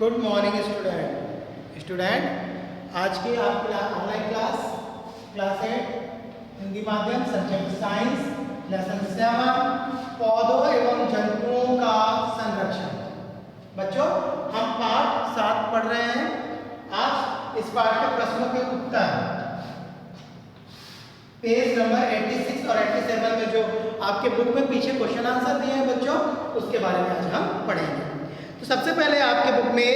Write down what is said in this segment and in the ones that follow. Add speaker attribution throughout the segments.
Speaker 1: Good morning student आज की आप ऑनलाइन क्लास 8 हिंदी माध्यम सब्जेक्ट साइंस लेसन 7 पौधों एवं जंतुओं का संरक्षण। बच्चों हम पाठ 7 पढ़ रहे हैं। आज इस पाठ के प्रश्नों के उत्तर पेज नंबर 86 और 87 में जो आपके बुक में पीछे क्वेश्चन आंसर दिए हैं बच्चों, उसके बारे में आज हम पढ़ेंगे। तो सबसे पहले आपके बुक में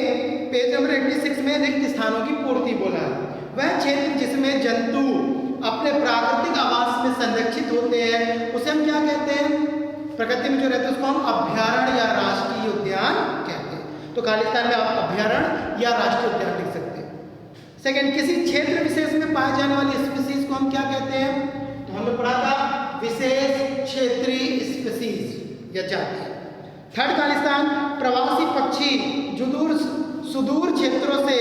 Speaker 1: पेज नंबर 86 में रिक्त स्थानों की पूर्ति बोला है। वह क्षेत्र जिसमें जंतु अपने प्राकृतिक आवास में संरक्षित होते हैं उसे हम क्या कहते हैं? प्रकृति में जो रहते हैं उसको हम अभ्यारण्य या राष्ट्रीय उद्यान कहते हैं। तो खालिस्तान में आप अभ्यारण्य या राष्ट्रीय उद्यान लिख सकते हैं। सेकंड, किसी क्षेत्र विशेष में पाए जाने वाली स्पीसीज को हम क्या कहते हैं? तो हमने पढ़ा था विशेष क्षेत्रीय स्पीसीज या जाति। थर्ड, खालिस्तान प्रवासी पक्षी सुदूर क्षेत्रों से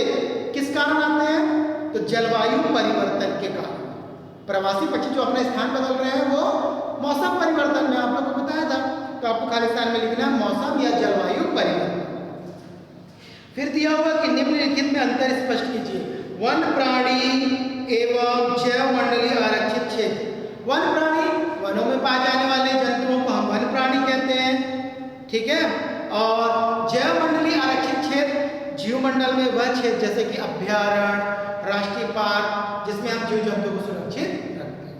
Speaker 1: किस कारण आते हैं? तो जलवायु परिवर्तन के कारण। प्रवासी पक्षी जो अपना स्थान बदल रहे हैं वो मौसम परिवर्तन में, आप लोग को बताया था। तो आपको खालिस्तान में लिखना है मौसम या जलवायु परिवर्तन। फिर दिया हुआ कि निम्नलिखित में अंतर स्पष्ट कीजिए। वन प्राणी एवं जैव मंडलीय आरक्षित क्षेत्र। वन प्राणी वनों में पाए जाने वाले जंतुओं को हम वन प्राणी कहते हैं, ठीक है। और जैव मंडलीय आरक्षित क्षेत्र जीवमंडल में वह क्षेत्र जैसे कि अभ्यारण्य, राष्ट्रीय पार्क जिसमें हम जीव जंतु को सुरक्षित रखते हैं।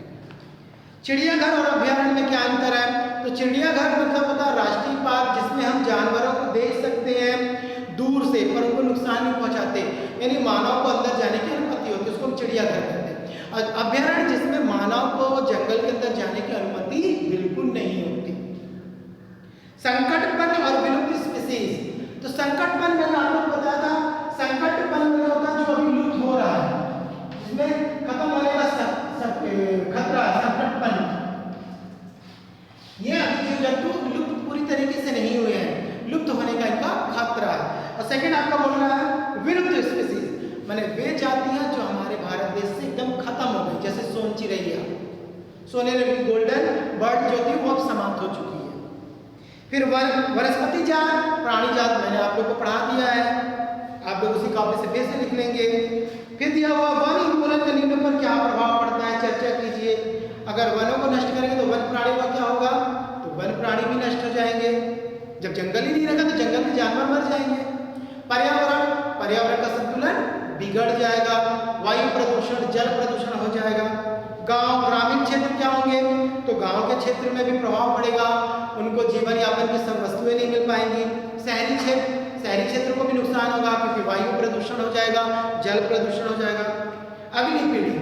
Speaker 1: चिड़ियाघर और अभ्यारण्य में क्या अंतर है? तो चिड़ियाघर मतलब होता है राष्ट्रीय पार्क जिसमें हम जानवरों को देख सकते हैं दूर से पर उनको नुकसान नहीं पहुंचाते, यानी मानव को अंदर जाने की अनुमति होती है, उसको हम चिड़ियाघर कहते हैं। और अभ्यारण्य जिसमें मानव को जंगल के अंदर जाने की अनुमति बिल्कुल नहीं होती। संकटपन्न और विलुप्त स्पीसीज। तो संकटपन्न मैंने आप लोग बताया था, संकटपन्न में होता है जो अभी लुप्त हो रहा है, जिसमें खत्म होने का खतरा, संकटपन्न। ये अभी जीव जंतु लुप्त पूरी तरीके से नहीं हुए हैं, लुप्त होने का इनका खतरा है। और सेकंड आपका बोल रहा है विलुप्त स्पीसीज, माने वे जातियां जो हमारे भारत देश से एकदम खत्म हो गई, जैसे सोन चिरैया, सोने रंग गोल्डन बर्ड जो थी वो अब समाप्त हो चुकी है। फिर वनस्पति जात, प्राणी जात मैंने आप लोग को पढ़ा दिया है, आप लोग उसी कॉपी से फिर से लिख लेंगे। फिर दिया हुआ वन उन्मूलन का निम्न पर क्या प्रभाव पड़ता है, चर्चा कीजिए। अगर वनों को नष्ट करेंगे तो वन प्राणी का क्या होगा? तो वन प्राणी भी नष्ट हो जाएंगे। जब जंगल ही नहीं रहेगा तो जंगल के जानवर मर जाएंगे। पर्यावरण का संतुलन बिगड़ जाएगा, वायु प्रदूषण, जल प्रदूषण हो जाएगा। गांव ग्रामीण क्षेत्र क्या होंगे? तो गांव के क्षेत्र में भी प्रभाव पड़ेगा, उनको जीवन यापन की सब वस्तुएं नहीं मिल पाएंगी। शहरी क्षेत्र को भी नुकसान होगा क्योंकि वायु प्रदूषण हो जाएगा, जल प्रदूषण हो जाएगा। अगली पीढ़ी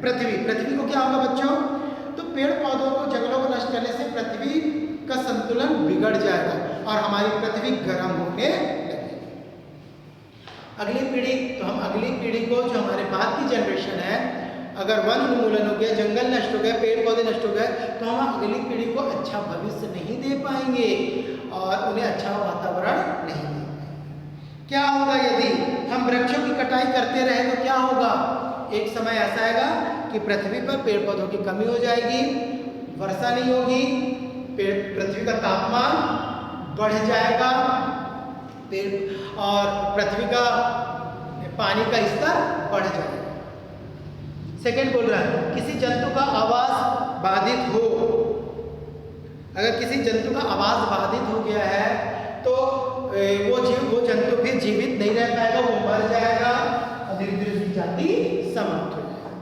Speaker 1: पृथ्वी को क्या होगा बच्चों? तो पेड़ पौधों को, जंगलों को नष्ट करने से पृथ्वी का संतुलन बिगड़ जाएगा और हमारी पृथ्वी गर्म होने लगेगी। अगली पीढ़ी, तो हम अगली पीढ़ी को, जो हमारे बाद की जनरेशन है, अगर वन उन्मूलन हो गया, जंगल नष्ट हो गया, पेड़ पौधे नष्ट हो गए, तो हम अगली पीढ़ी को अच्छा भविष्य नहीं दे पाएंगे और उन्हें अच्छा वातावरण नहीं दे पाएंगे। क्या होगा यदि हम वृक्षों की कटाई करते रहे? तो क्या होगा? एक समय ऐसा आएगा कि पृथ्वी पर पेड़ पौधों की कमी हो जाएगी, वर्षा नहीं होगी, पृथ्वी का तापमान बढ़ जाएगा, और पृथ्वी का पानी का स्तर बढ़ जाएगा। सेकेंड बोल रहा है किसी जंतु का आवास बाधित हो। अगर किसी जंतु का आवास बाधित हो गया है तो वो जंतु फिर जीवित नहीं रह पाएगा, वो मर जाएगा और धीरे धीरे उसकी जाति समाप्त हो जाएगी।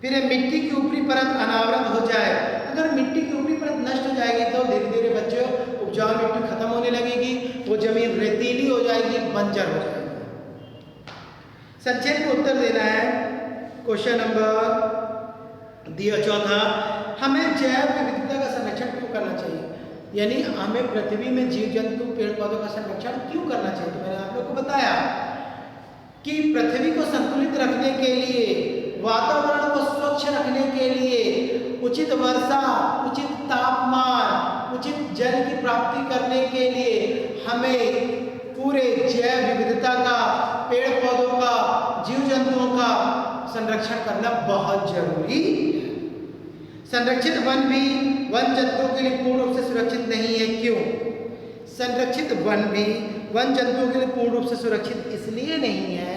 Speaker 1: फिर मिट्टी की ऊपरी परत अनावृत हो जाए। अगर मिट्टी की ऊपरी परत नष्ट हो जाएगी तो धीरे धीरे बच्चों उपजाऊ मिट्टी खत्म होने लगेगी, वो जमीन रेतीली हो जाएगी, बंजर हो जाएगी। संक्षेप में उत्तर देना है। क्वेश्चन नंबर दिया चौथा, हमें जैव विविधता का संरक्षण क्यों करना चाहिए? यानी हमें पृथ्वी में जीव जंतु पेड़ पौधों का संरक्षण क्यों करना चाहिए? तो मैंने आप लोग को बताया कि पृथ्वी को संतुलित रखने के लिए, वातावरण को स्वच्छ रखने के लिए, उचित वर्षा, उचित तापमान, उचित जल की प्राप्ति करने के लिए हमें पूरे जैव विविधता का, पेड़ पौधों का, जीव जंतुओं का संरक्षण करना बहुत जरूरी है। संरक्षित वन भी वन जंतुओं के लिए पूर्ण रूप से सुरक्षित नहीं है। क्यों? संरक्षित वन भी वन जंतुओं के लिए पूर्ण रूप से सुरक्षित इसलिए नहीं है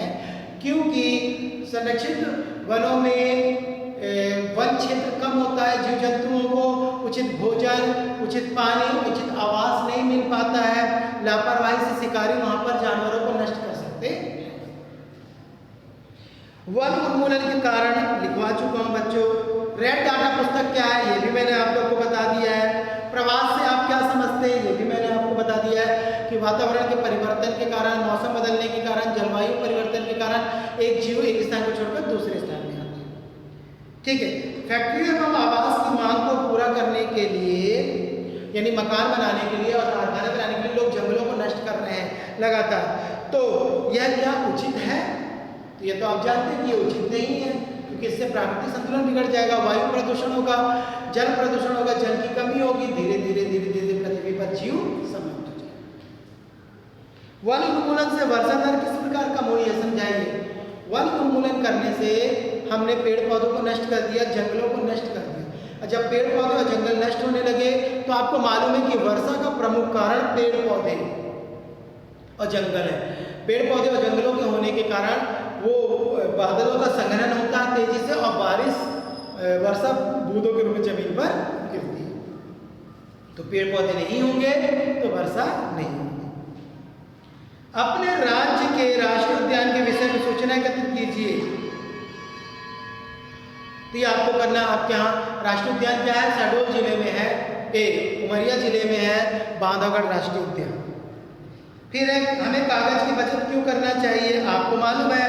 Speaker 1: क्योंकि संरक्षित वनों में वन क्षेत्र कम होता है, जीव जंतुओं को उचित भोजन, उचित पानी, उचित आवास नहीं मिल पाता है। लापरवाही से शिकारी वहां पर जानवरों को नष्ट कर सकते हैं। वन उन्मूलन के कारण लिखवा चुका हूं बच्चों। रेड डाटा पुस्तक क्या है ये भी मैंने आप लोगों को बता दिया है। प्रवास से आप क्या समझते हैं ये भी मैंने आपको बता दिया है कि वातावरण के परिवर्तन के कारण, मौसम बदलने के कारण, जलवायु परिवर्तन के कारण एक जीव एक स्थान को छोड़कर दूसरे स्थान में आते हैं। ठीक है, फैक्ट्री एवं आवास की मांग को पूरा करने के लिए यानी मकान बनाने के लिए और कारखाने बनाने के लिए लोग जंगलों को नष्ट कर रहे हैं लगातार। तो यह क्या उचित है? तो ये तो आप जानते हैं कि ये उचित नहीं है क्योंकि इससे प्राकृतिक संतुलन बिगड़ जाएगा, वायु प्रदूषण होगा, जल प्रदूषण होगा, जल की कमी होगी, धीरे धीरे पृथ्वी पर जीव समाप्त हो जाएगा। वन उन्मूलन से वर्षा दर किस प्रकार कम हुई है समझाइए। वन उन्मूलन करने से हमने पेड़ पौधों को नष्ट कर दिया, जंगलों को नष्ट कर दिया। और जब पेड़ पौधे और जंगल नष्ट होने लगे तो आपको मालूम है कि वर्षा का प्रमुख कारण पेड़ पौधे और जंगल है। पेड़ पौधे और जंगलों के होने के कारण वो बादलों का संघनन होता है तेजी से और बारिश वर्षा बूंदों के रूप में जमीन पर गिरती है। तो पेड़ पौधे नहीं होंगे तो वर्षा नहीं होगी। अपने राज्य के राष्ट्रीय उद्यान के विषय में सूचना एकत्रित कीजिए। तो ये आपको करना, आपके यहाँ राष्ट्रीय उद्यान क्या है? शहडोल जिले में है, उमरिया जिले में है बांधवगढ़ राष्ट्रीय उद्यान। फिर हमें कागज की बचत क्यों करना चाहिए? आपको मालूम है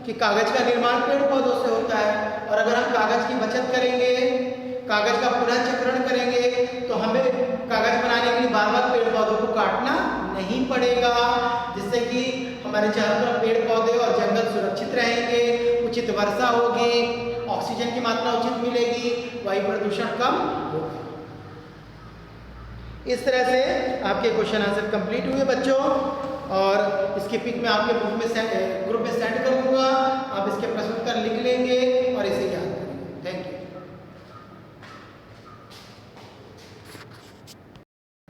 Speaker 1: कि कागज का निर्माण पेड़ पौधों से होता है और अगर हम कागज की बचत करेंगे, कागज का पुनः चक्रण करेंगे तो हमें कागज बनाने के लिए बार बार पेड़ पौधों को काटना नहीं पड़ेगा, जिससे कि हमारे चारों तरफ पेड़ पौधे और जंगल सुरक्षित रहेंगे, उचित वर्षा होगी, ऑक्सीजन की मात्रा उचित मिलेगी, वायु प्रदूषण कम होगा। इस तरह से आपके क्वेश्चन आंसर कंप्लीट हुए बच्चों और इसकी पिक मैं आपके ग्रुप में सेंड कर दूंगा। आप इसके प्रश्न